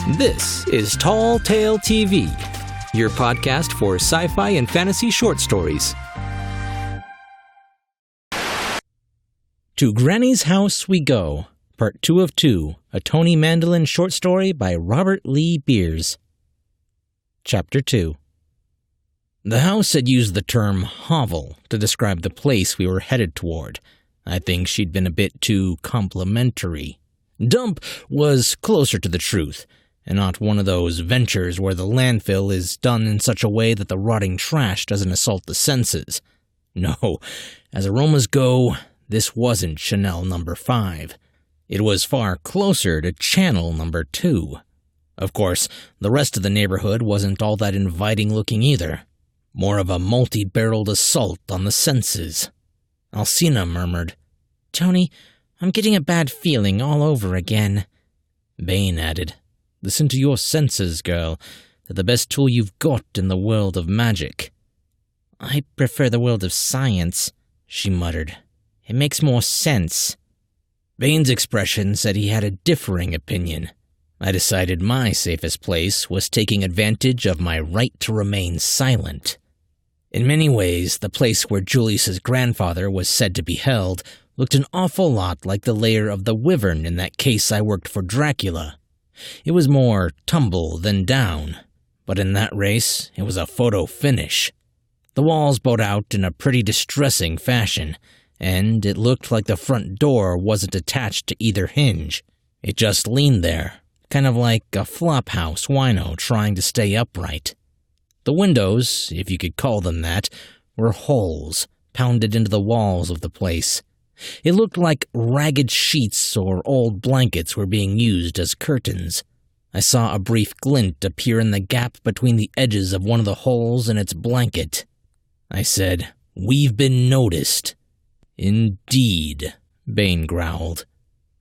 This is Tall Tale TV, your podcast for sci-fi and fantasy short stories. To Granny's House We Go, Part 2 of 2, a Tony Mandolin short story by Robert Lee Beers. Chapter 2. The house had used the term hovel to describe the place we were headed toward. I think she'd been a bit too complimentary. Dump was closer to the truth, and not one of those ventures where the landfill is done in such a way that the rotting trash doesn't assault the senses. No, as aromas go, this wasn't Chanel number 5. It was far closer to Channel number 2. Of course, the rest of the neighborhood wasn't all that inviting looking either. More of a multi-barreled assault on the senses. Alcina murmured, "Tony, I'm getting a bad feeling all over again." Bane added, "Listen to your senses, girl. They're the best tool you've got in the world of magic." "I prefer the world of science," she muttered. "It makes more sense." Bane's expression said he had a differing opinion. I decided my safest place was taking advantage of my right to remain silent. In many ways, the place where Julius's grandfather was said to be held looked an awful lot like the lair of the wyvern in that case I worked for Dracula. It was more tumble than down, but in that race, it was a photo finish. The walls bowed out in a pretty distressing fashion, and it looked like the front door wasn't attached to either hinge. It just leaned there, kind of like a flophouse wino trying to stay upright. The windows, if you could call them that, were holes pounded into the walls of the place. It looked like ragged sheets or old blankets were being used as curtains. I saw a brief glint appear in the gap between the edges of one of the holes in its blanket. I said, "We've been noticed." "Indeed," Bane growled.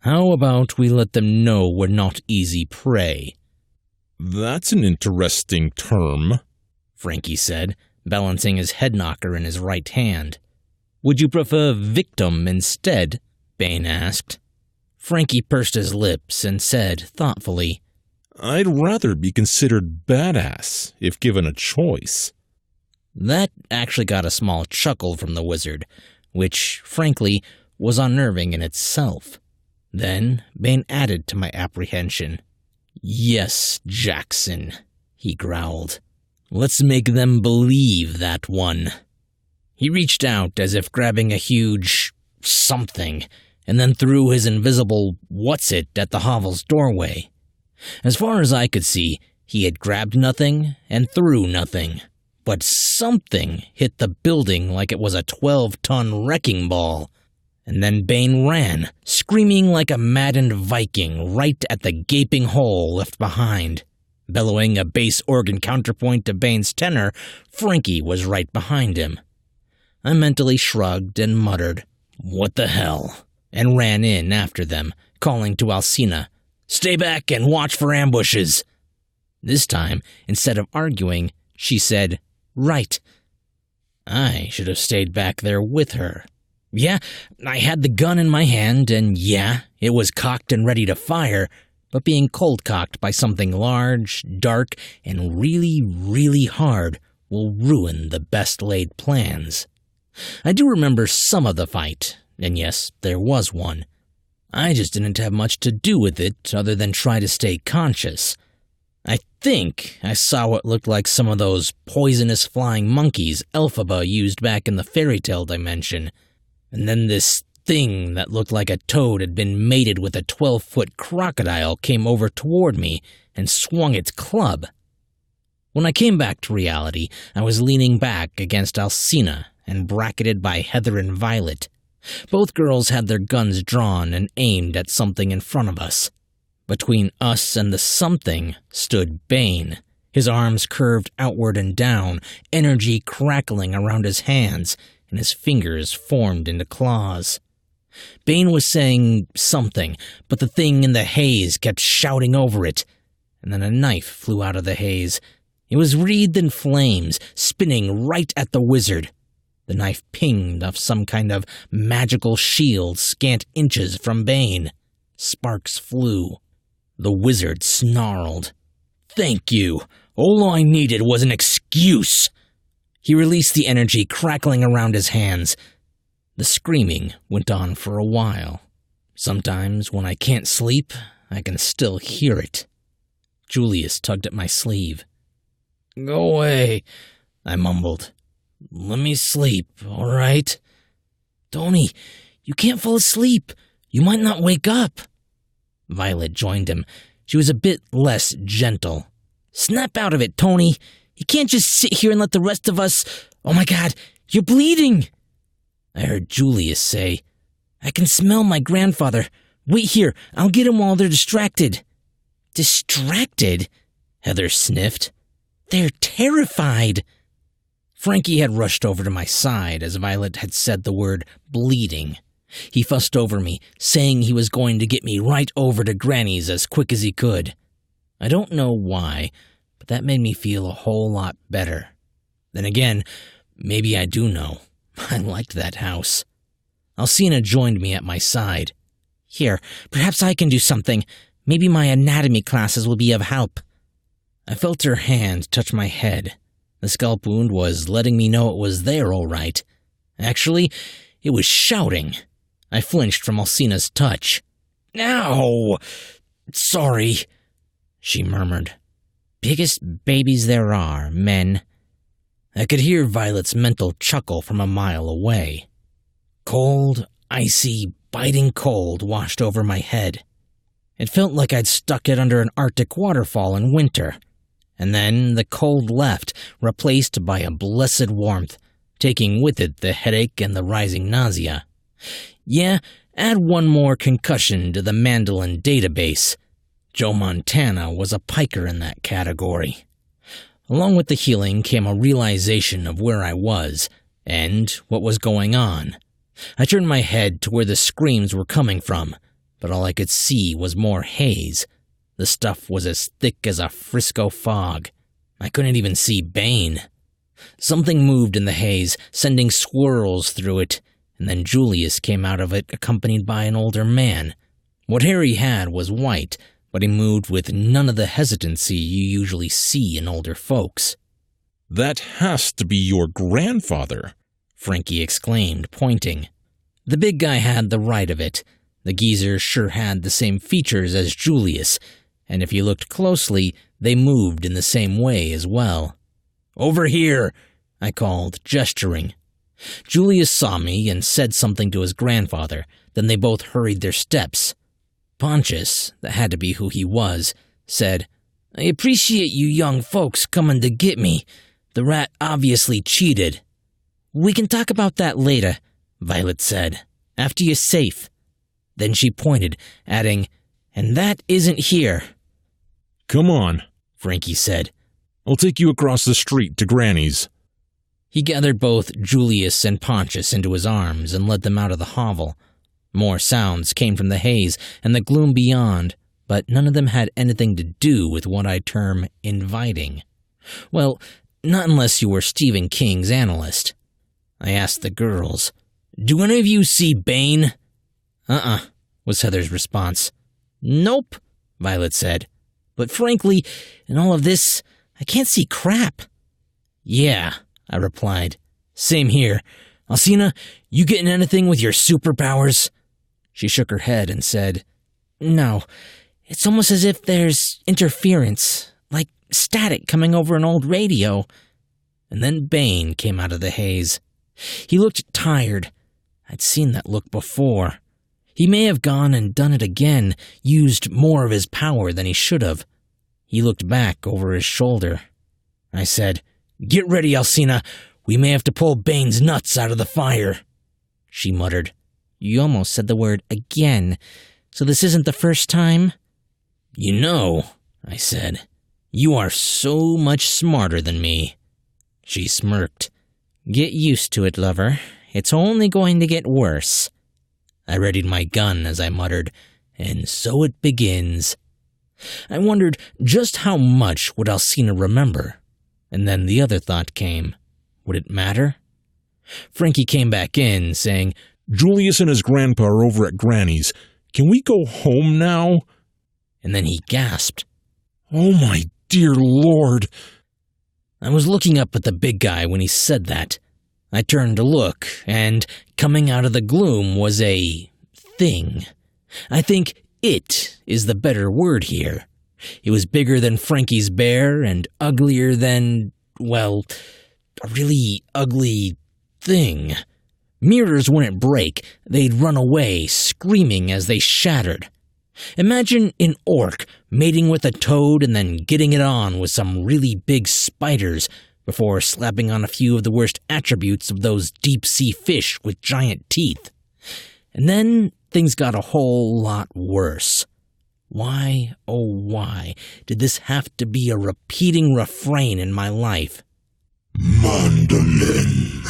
"How about we let them know we're not easy prey?" "That's an interesting term," Frankie said, balancing his head knocker in his right hand. "Would you prefer victim instead?" Bane asked. Frankie pursed his lips and said thoughtfully, "I'd rather be considered badass if given a choice." That actually got a small chuckle from the wizard, which, frankly, was unnerving in itself. Then Bane added to my apprehension. "Yes, Jackson," he growled. "Let's make them believe that one." He reached out as if grabbing a huge something, and then threw his invisible what's-it at the hovel's doorway. As far as I could see, he had grabbed nothing and threw nothing, but something hit the building like it was a 12-ton wrecking ball. And then Bane ran, screaming like a maddened Viking right at the gaping hole left behind. Bellowing a bass organ counterpoint to Bane's tenor, Frankie was right behind him. I mentally shrugged and muttered, "What the hell?" and ran in after them, calling to Alcina, "Stay back and watch for ambushes." This time, instead of arguing, she said, "Right." I should have stayed back there with her. Yeah, I had the gun in my hand, and yeah, it was cocked and ready to fire, but being cold-cocked by something large, dark, and really, really hard will ruin the best-laid plans. I do remember some of the fight, and yes, there was one. I just didn't have much to do with it other than try to stay conscious. I think I saw what looked like some of those poisonous flying monkeys Elphaba used back in the fairy tale dimension, and then this thing that looked like a toad had been mated with a 12-foot crocodile came over toward me and swung its club. When I came back to reality, I was leaning back against Alcina and bracketed by Heather and Violet. Both girls had their guns drawn and aimed at something in front of us. Between us and the something stood Bane, his arms curved outward and down, energy crackling around his hands, and his fingers formed into claws. Bane was saying something, but the thing in the haze kept shouting over it, and then a knife flew out of the haze. It was wreathed in flames, spinning right at the wizard. The knife pinged off some kind of magical shield scant inches from Bane. Sparks flew. The wizard snarled. "Thank you. All I needed was an excuse." He released the energy crackling around his hands. The screaming went on for a while. Sometimes, when I can't sleep, I can still hear it. Julius tugged at my sleeve. "Go away," I mumbled. "Let me sleep, all right?" "Tony, you can't fall asleep. You might not wake up." Violet joined him. She was a bit less gentle. "Snap out of it, Tony. You can't just sit here and let the rest of us— Oh my God, you're bleeding!" I heard Julius say, "I can smell my grandfather. Wait here, I'll get him while they're distracted." "Distracted?" Heather sniffed. "They're terrified." Frankie had rushed over to my side as Violet had said the word bleeding. He fussed over me, saying he was going to get me right over to Granny's as quick as he could. I don't know why, but that made me feel a whole lot better. Then again, maybe I do know. I liked that house. Alcina joined me at my side. "Here, perhaps I can do something. Maybe my anatomy classes will be of help." I felt her hand touch my head. The scalp wound was letting me know it was there all right. Actually, it was shouting. I flinched from Alcina's touch. "Ow! Sorry," she murmured. "Biggest babies there are, men." I could hear Violet's mental chuckle from a mile away. Cold, icy, biting cold washed over my head. It felt like I'd stuck it under an Arctic waterfall in winter. And then the cold left, replaced by a blessed warmth, taking with it the headache and the rising nausea. Yeah, add one more concussion to the Mandolin database. Joe Montana was a piker in that category. Along with the healing came a realization of where I was, and what was going on. I turned my head to where the screams were coming from, but all I could see was more haze. The stuff was as thick as a Frisco fog. I couldn't even see Bane. Something moved in the haze, sending swirls through it, and then Julius came out of it accompanied by an older man. What hair he had was white, but he moved with none of the hesitancy you usually see in older folks. "That has to be your grandfather," Frankie exclaimed, pointing. The big guy had the right of it. The geezer sure had the same features as Julius, and if you looked closely, they moved in the same way as well. "Over here," I called, gesturing. Julius saw me and said something to his grandfather, then they both hurried their steps. Pontius, that had to be who he was, said, "I appreciate you young folks coming to get me. The rat obviously cheated." "We can talk about that later," Violet said, "after you're safe." Then she pointed, adding, "And that isn't here." "Come on," Frankie said. "I'll take you across the street to Granny's." He gathered both Julius and Pontius into his arms and led them out of the hovel. More sounds came from the haze and the gloom beyond, but none of them had anything to do with what I term inviting. Well, not unless you were Stephen King's analyst. I asked the girls, "Do any of you see Bane?" Was Heather's response. "Nope," Violet said. "But frankly, in all of this, I can't see crap." "Yeah," I replied. "Same here. Alcina, you getting anything with your superpowers?" She shook her head and said, "No. It's almost as if there's interference, like static coming over an old radio." And then Bane came out of the haze. He looked tired. I'd seen that look before. He may have gone and done it again, used more of his power than he should have. He looked back over his shoulder. I said, "Get ready, Alcina. We may have to pull Bane's nuts out of the fire." She muttered, "You almost said the word again. So this isn't the first time?" "You know," I said, "you are so much smarter than me." She smirked. "Get used to it, lover. It's only going to get worse." I readied my gun as I muttered, "And so it begins." I wondered just how much would Alcina remember. And then the other thought came. Would it matter? Frankie came back in, saying, "Julius and his grandpa are over at Granny's. Can we go home now?" and then he gasped. Oh my dear Lord! I was looking up at the big guy when he said that. I turned to look, and coming out of the gloom was a thing. I think it is the better word here. It was bigger than Frankie's bear and uglier than, well, a really ugly thing. Mirrors wouldn't break. They'd run away, screaming as they shattered. Imagine an orc mating with a toad and then getting it on with some really big spiders before slapping on a few of the worst attributes of those deep-sea fish with giant teeth. And then things got a whole lot worse. Why, oh why, did this have to be a repeating refrain in my life? Mandolin.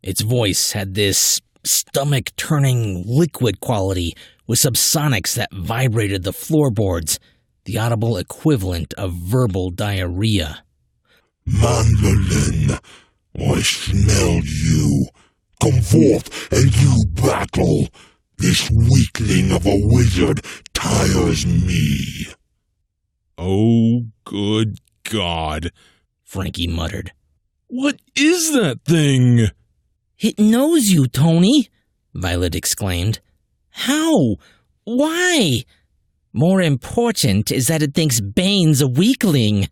Its voice had this stomach-turning liquid quality with subsonics that vibrated the floorboards, the audible equivalent of verbal diarrhea. Mandolin, I smell you. Come forth and you battle. This weakling of a wizard tires me. Oh, good God. Frankie muttered. What is that thing? It knows you, Tony, Violet exclaimed. How? Why? More important is that it thinks Bane's a weakling,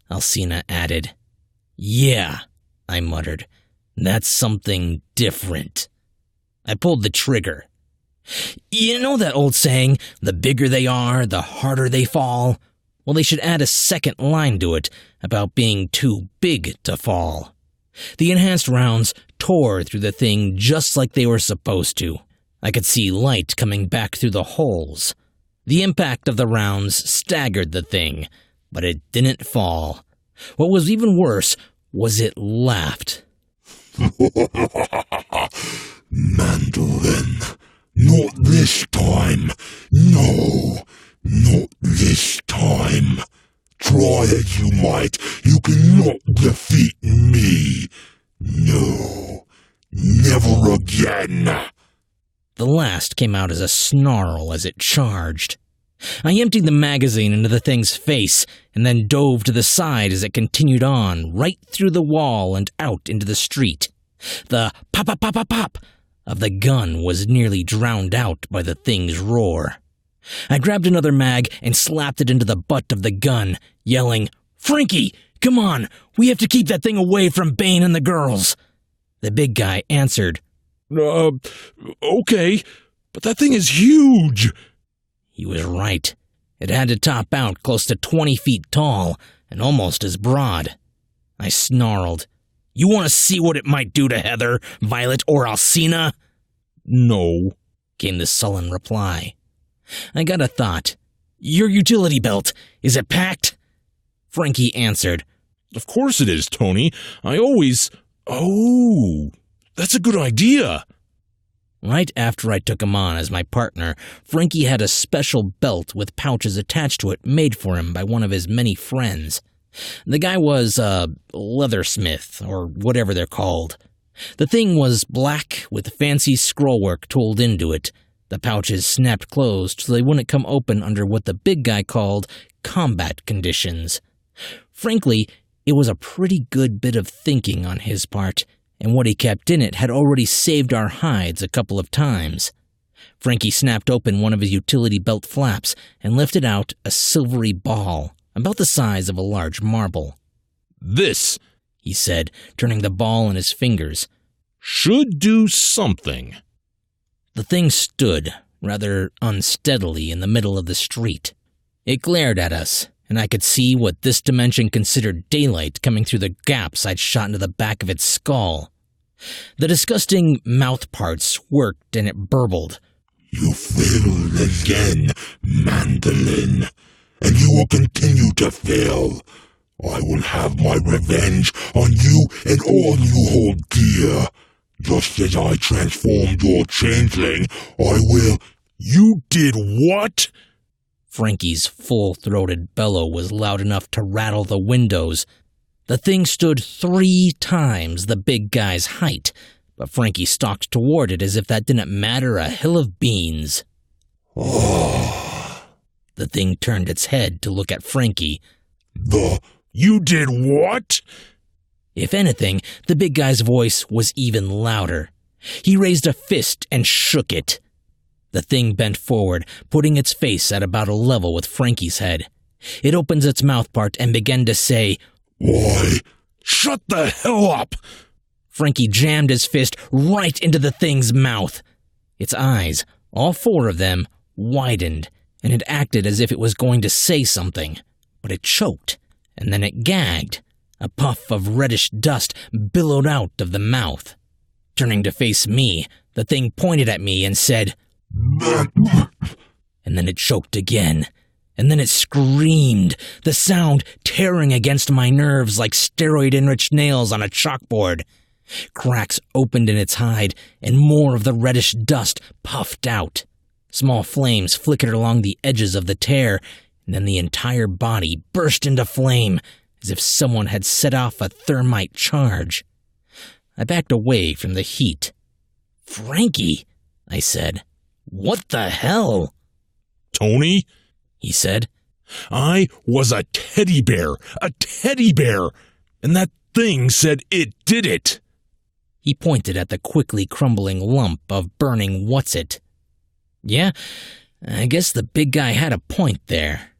Alcina added. Yeah, I muttered. That's something different. I pulled the trigger. You know that old saying, the bigger they are, the harder they fall? Well, they should add a second line to it about being too big to fall. The enhanced rounds tore through the thing just like they were supposed to. I could see light coming back through the holes. The impact of the rounds staggered the thing, but it didn't fall. What was even worse was it laughed. Mandolin, not this time. No, not this time. Try as you might, you cannot defeat me. No, never again. The last came out as a snarl as it charged. I emptied the magazine into the thing's face and then dove to the side as it continued on, right through the wall and out into the street. The pop-pop-pop-pop-pop of the gun was nearly drowned out by the thing's roar. I grabbed another mag and slapped it into the butt of the gun, yelling, "Frankie, come on, we have to keep that thing away from Bane and the girls." The big guy answered, Okay, but that thing is huge. He was right. It had to top out close to 20 feet tall and almost as broad. I snarled, "You want to see what it might do to Heather, Violet, or Alcina?" No, came the sullen reply. I got a thought. "Your utility belt, is it packed?" Frankie answered, of course it is, Tony. I always... Oh, that's a good idea. Right after I took him on as my partner, Frankie had a special belt with pouches attached to it made for him by one of his many friends. The guy was a leathersmith, or whatever they're called. The thing was black with fancy scrollwork tooled into it. The pouches snapped closed so they wouldn't come open under what the big guy called combat conditions. Frankly, it was a pretty good bit of thinking on his part, and what he kept in it had already saved our hides a couple of times. Frankie snapped open one of his utility belt flaps and lifted out a silvery ball, about the size of a large marble. This, he said, turning the ball in his fingers, should do something. The thing stood, rather unsteadily, in the middle of the street. It glared at us, and I could see what this dimension considered daylight coming through the gaps I'd shot into the back of its skull. The disgusting mouth parts worked and it burbled. You failed again, Mandolin, and you will continue to fail. I will have my revenge on you and all you hold dear. Just as I transformed your changeling, I will... You did what? Frankie's full-throated bellow was loud enough to rattle the windows. The thing stood 3 times the big guy's height, but Frankie stalked toward it as if that didn't matter a hill of beans. Oh, The thing turned its head to look at Frankie. You did what? If anything, the big guy's voice was even louder. He raised a fist and shook it. The thing bent forward, putting its face at about a level with Frankie's head. It opened its mouth part and began to say, Why? Shut the hell up! Frankie jammed his fist right into the thing's mouth. Its eyes, all four of them, widened, and it acted as if it was going to say something, but it choked, and then it gagged. A puff of reddish dust billowed out of the mouth. Turning to face me, the thing pointed at me and said, and then it choked again. And then it screamed, the sound tearing against my nerves like steroid-enriched nails on a chalkboard. Cracks opened in its hide, and more of the reddish dust puffed out. Small flames flickered along the edges of the tear, and then the entire body burst into flame, as if someone had set off a thermite charge. I backed away from the heat. "Frankie," I said. "What the hell?" Tony? He said. I was a teddy bear, and that thing said it did it. He pointed at the quickly crumbling lump of burning what's-it. Yeah, I guess the big guy had a point there.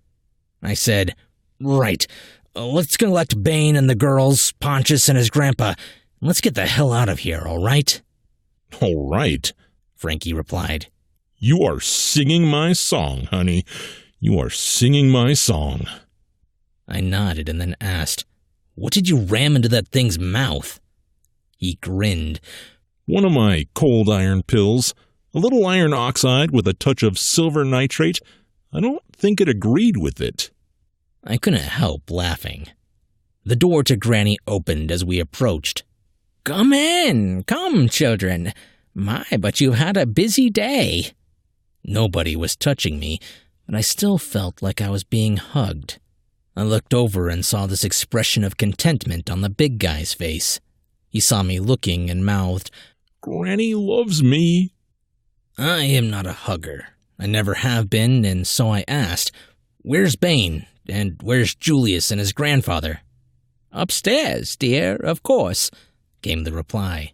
I said, "Right, let's collect Bane and the girls, Pontius and his grandpa, and let's get the hell out of here, all right?" All right, Frankie replied. You are singing my song, honey. You are singing my song. I nodded and then asked, "What did you ram into that thing's mouth?" He grinned. One of my cold iron pills, a little iron oxide with a touch of silver nitrate. I don't think it agreed with it. I couldn't help laughing. The door to Granny opened as we approached. "Come in, come, children. My, but you've had a busy day." Nobody was touching me, but I still felt like I was being hugged. I looked over and saw this expression of contentment on the big guy's face. He saw me looking and mouthed, Granny loves me. "I am not a hugger. I never have been, and so I asked, 'Where's Bane, and where's Julius and his grandfather?' "Upstairs, dear, of course," came the reply.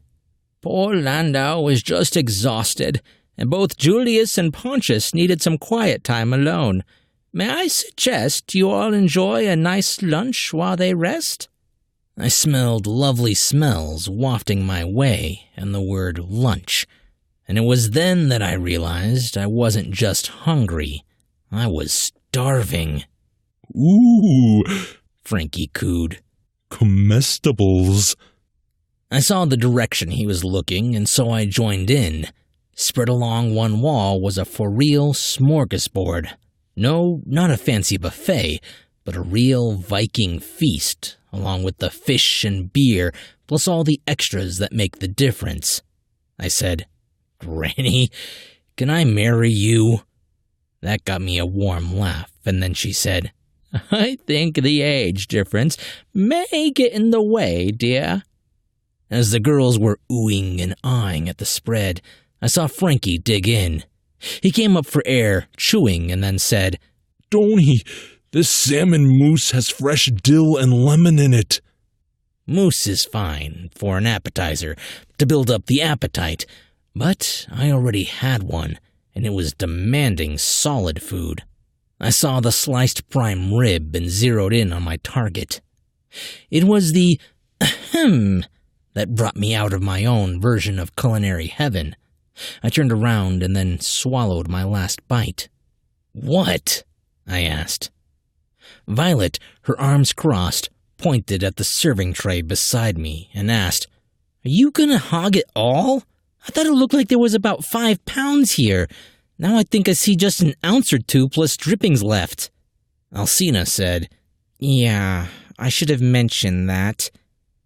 "Poor Landau was just exhausted, and both Julius and Pontius needed some quiet time alone. May I suggest you all enjoy a nice lunch while they rest?" I smelled lovely smells wafting my way and the word lunch, and it was then that I realized I wasn't just hungry, I was starving. Ooh, Frankie cooed. Comestibles. I saw the direction he was looking, and so I joined in. Spread along one wall was a for-real smorgasbord. No, not a fancy buffet, but a real Viking feast, along with the fish and beer, plus all the extras that make the difference. I said, "Granny, can I marry you?" That got me a warm laugh, and then she said, "I think the age difference may get in the way, dear." As the girls were oohing and ahhing at the spread, I saw Frankie dig in. He came up for air, chewing, and then said, Tony, this salmon mousse has fresh dill and lemon in it. Mousse is fine for an appetizer, to build up the appetite, but I already had one, and it was demanding solid food. I saw the sliced prime rib and zeroed in on my target. It was the ahem that brought me out of my own version of culinary heaven. I turned around and then swallowed my last bite. "What?" I asked. Violet, her arms crossed, pointed at the serving tray beside me and asked, "Are you gonna hog it all? I thought it looked like there was about 5 pounds here. Now I think I see just an ounce or two plus drippings left." Alcina said, "Yeah, I should have mentioned that."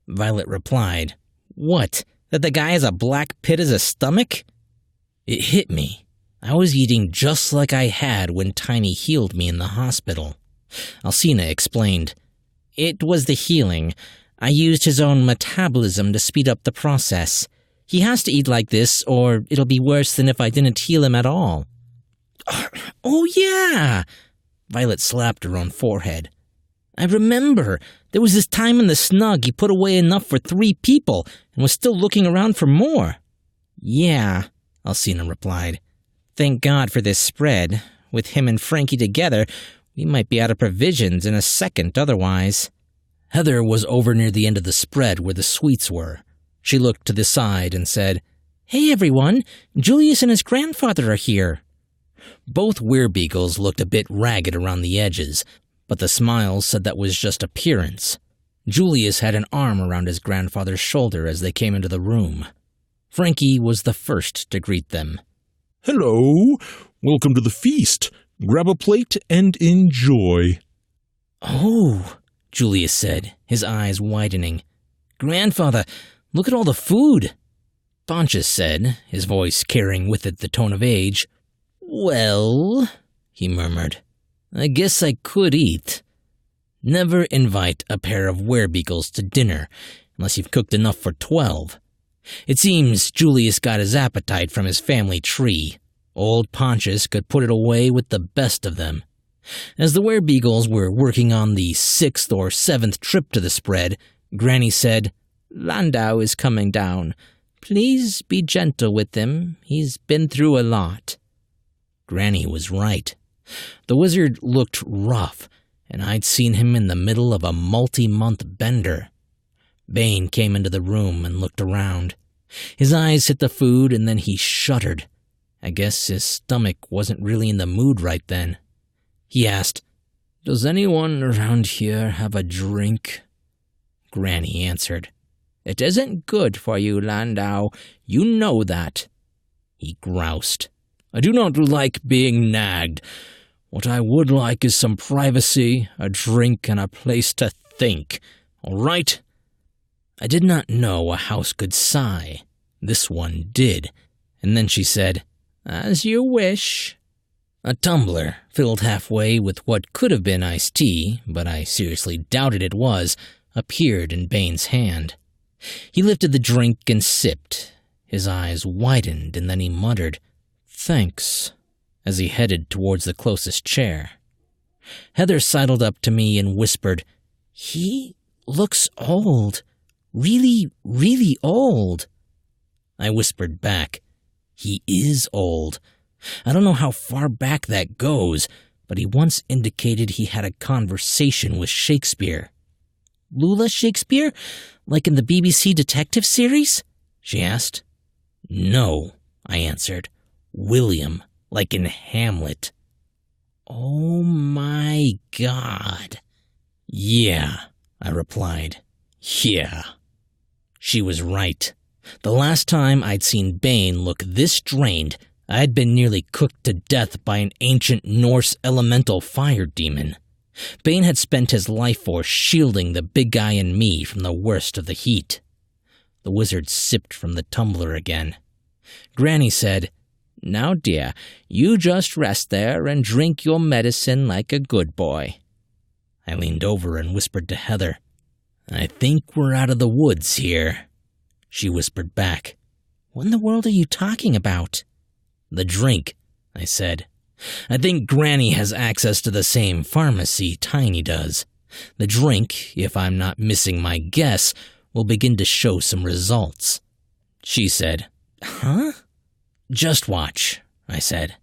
Violet replied, "What, that the guy has a black pit as a stomach?" It hit me. I was eating just like I had when Tiny healed me in the hospital. Alcina explained, "It was the healing. I used his own metabolism to speed up the process. He has to eat like this, or it'll be worse than if I didn't heal him at all." "Oh yeah," Violet slapped her own forehead. I remember. There was this time in the snug he put away enough for 3 people and was still looking around for more. Yeah, Alcina replied. Thank God for this spread. With him and Frankie together, we might be out of provisions in a second otherwise. Heather was over near the end of the spread where the sweets were. She looked to the side and said, Hey everyone, Julius and his grandfather are here. Both Werebeagles looked a bit ragged around the edges, but the smiles said that was just appearance. Julius had an arm around his grandfather's shoulder as they came into the room. Frankie was the first to greet them. Hello, welcome to the feast. Grab a plate and enjoy. Oh, Julius said, his eyes widening. Grandfather, look at all the food. Pontius said, his voice carrying with it the tone of age. Well, he murmured, I guess I could eat. Never invite a pair of Werebeagles to dinner unless you've cooked enough for 12. It seems Julius got his appetite from his family tree. Old Pontius could put it away with the best of them. As the Werebeagles were working on the 6th or 7th trip to the spread, Granny said, Landau is coming down. Please be gentle with him. He's been through a lot. Granny was right. The wizard looked rough, and I'd seen him in the middle of a multi-month bender. Bane came into the room and looked around. His eyes hit the food, and then he shuddered. I guess his stomach wasn't really in the mood right then. He asked, Does anyone around here have a drink? Granny answered, It isn't good for you, Landau. You know that. He groused, I do not like being nagged. What I would like is some privacy, a drink, and a place to think. All right? I did not know a house could sigh. This one did. And then she said, As you wish. A tumbler, filled halfway with what could have been iced tea, but I seriously doubted it was, appeared in Bane's hand. He lifted the drink and sipped. His eyes widened, and then he muttered, Thanks, as he headed towards the closest chair. Heather sidled up to me and whispered, He looks old. Really, really old. I whispered back, He is old. I don't know how far back that goes, but he once indicated he had a conversation with Shakespeare. Lula Shakespeare? Like in the BBC detective series? She asked. No, I answered. William, like in Hamlet. Oh my God. Yeah, I replied. Yeah. She was right. The last time I'd seen Bane look this drained, I'd been nearly cooked to death by an ancient Norse elemental fire demon. Bane had spent his life force shielding the big guy and me from the worst of the heat. The wizard sipped from the tumbler again. Granny said, Now, dear, you just rest there and drink your medicine like a good boy. I leaned over and whispered to Heather, I think we're out of the woods here. She whispered back, What in the world are you talking about? The drink, I said. I think Granny has access to the same pharmacy Tiny does. The drink, if I'm not missing my guess, will begin to show some results. She said, Huh? Just watch, I said.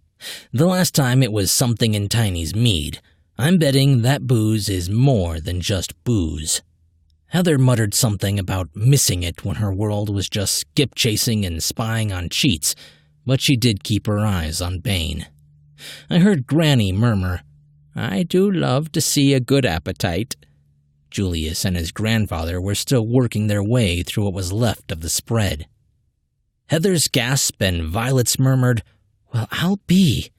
The last time it was something in Tiny's mead. I'm betting that booze is more than just booze. Heather muttered something about missing it when her world was just skip-chasing and spying on cheats, but she did keep her eyes on Bane. I heard Granny murmur, I do love to see a good appetite. Julius and his grandfather were still working their way through what was left of the spread. Heather's gasp and Violet's murmured, Well, I'll be,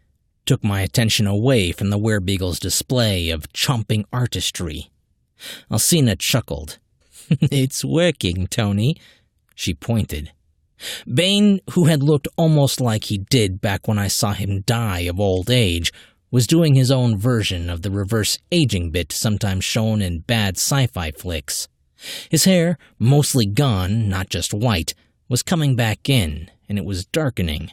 took my attention away from the Werebeagle's display of chomping artistry. Alcina chuckled. It's working, Tony. She pointed. Bane, who had looked almost like he did back when I saw him die of old age, was doing his own version of the reverse aging bit sometimes shown in bad sci-fi flicks. His hair, mostly gone, not just white, was coming back in, and it was darkening.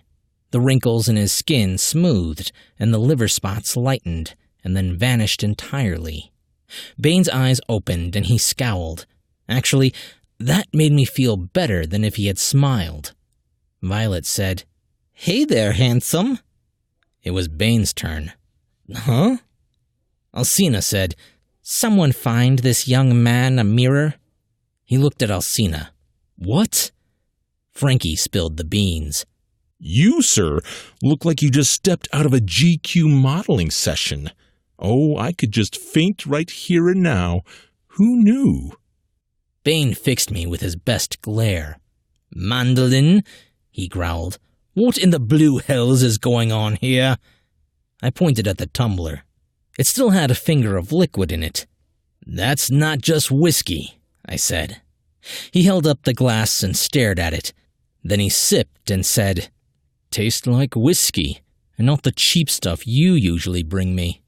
The wrinkles in his skin smoothed, and the liver spots lightened, and then vanished entirely. Bane's eyes opened and he scowled. Actually, that made me feel better than if he had smiled. Violet said, "Hey there, handsome." It was Bane's turn. "Huh?" Alcina said, "Someone find this young man a mirror?" He looked at Alcina. "What?" Frankie spilled the beans. You, sir, look like you just stepped out of a GQ modeling session. Oh, I could just faint right here and now. Who knew? Bane fixed me with his best glare. "Mandolin," he growled, "what in the blue hells is going on here?" I pointed at the tumbler. It still had a finger of liquid in it. "That's not just whiskey," I said. He held up the glass and stared at it. Then he sipped and said, "Tastes like whiskey, and not the cheap stuff you usually bring me."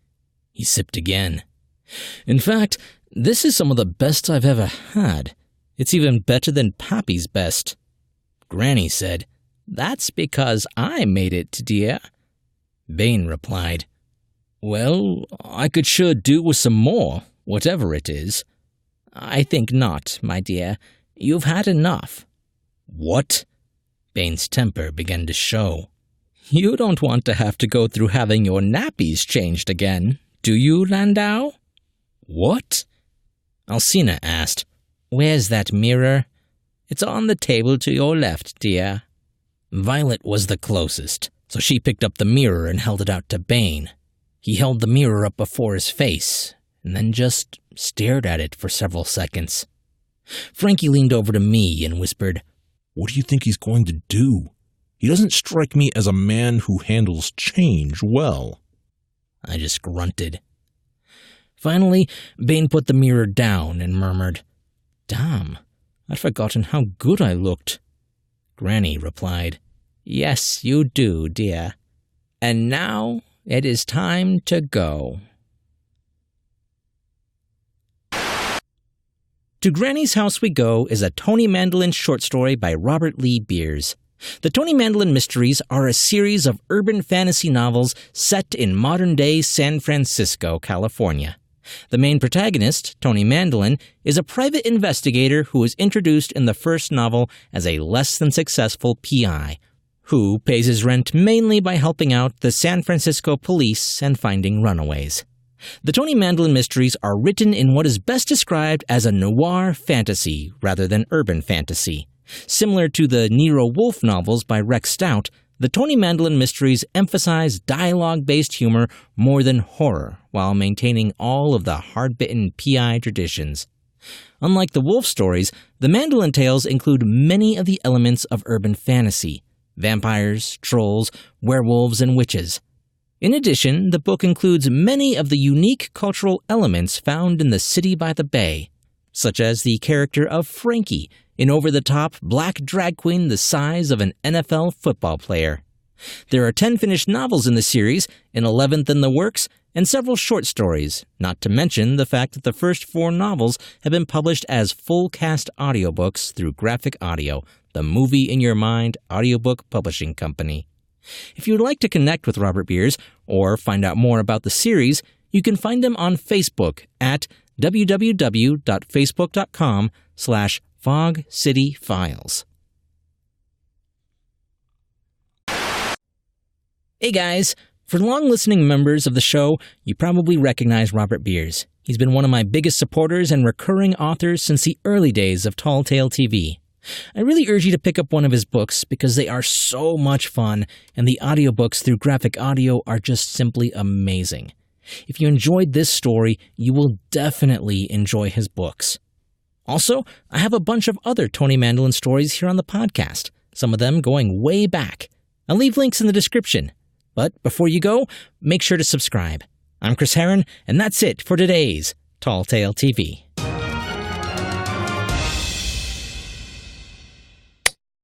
He sipped again. "In fact, this is some of the best I've ever had. It's even better than Pappy's best." Granny said, "That's because I made it, dear." Bane replied, "Well, I could sure do with some more, whatever it is." "I think not, my dear. You've had enough." "What?" Bane's temper began to show. "You don't want to have to go through having your nappies changed again, do you, Landau?" "What?" Alcina asked, "Where's that mirror?" "It's on the table to your left, dear." Violet was the closest, so she picked up the mirror and held it out to Bane. He held the mirror up before his face, and then just stared at it for several seconds. Frankie leaned over to me and whispered, "What do you think he's going to do? He doesn't strike me as a man who handles change well." I just grunted. Finally, Bane put the mirror down and murmured, "Damn, I'd forgotten how good I looked." Granny replied, "Yes, you do, dear. And now it is time to go." To Granny's House We Go is a Tony Mandolin short story by Robert Lee Beers. The Tony Mandolin Mysteries are a series of urban fantasy novels set in modern-day San Francisco, California. The main protagonist, Tony Mandolin, is a private investigator who is introduced in the first novel as a less-than-successful PI, who pays his rent mainly by helping out the San Francisco police and finding runaways. The Tony Mandolin Mysteries are written in what is best described as a noir fantasy rather than urban fantasy. Similar to the Nero Wolfe novels by Rex Stout, the Tony Mandolin Mysteries emphasize dialogue-based humor more than horror, while maintaining all of the hard-bitten PI traditions. Unlike the Wolfe stories, the Mandolin tales include many of the elements of urban fantasy: vampires, trolls, werewolves, and witches. In addition, the book includes many of the unique cultural elements found in the city by the bay, such as the character of Frankie, an over-the-top black drag queen the size of an NFL football player. There are 10 finished novels in the series, an 11th in the works, and several short stories, not to mention the fact that the first 4 novels have been published as full-cast audiobooks through Graphic Audio, the Movie in Your Mind audiobook publishing company. If you would like to connect with Robert Beers or find out more about the series, you can find them on Facebook at www.facebook.com/FogCityFiles. Hey guys! For long-listening members of the show, you probably recognize Robert Beers. He's been one of my biggest supporters and recurring authors since the early days of Tall Tale TV. I really urge you to pick up one of his books because they are so much fun, and the audiobooks through Graphic Audio are just simply amazing. If you enjoyed this story, you will definitely enjoy his books. Also, I have a bunch of other Tony Mandolin stories here on the podcast, some of them going way back. I'll leave links in the description. But before you go, make sure to subscribe. I'm Chris Herron, and that's it for today's Tall Tale TV.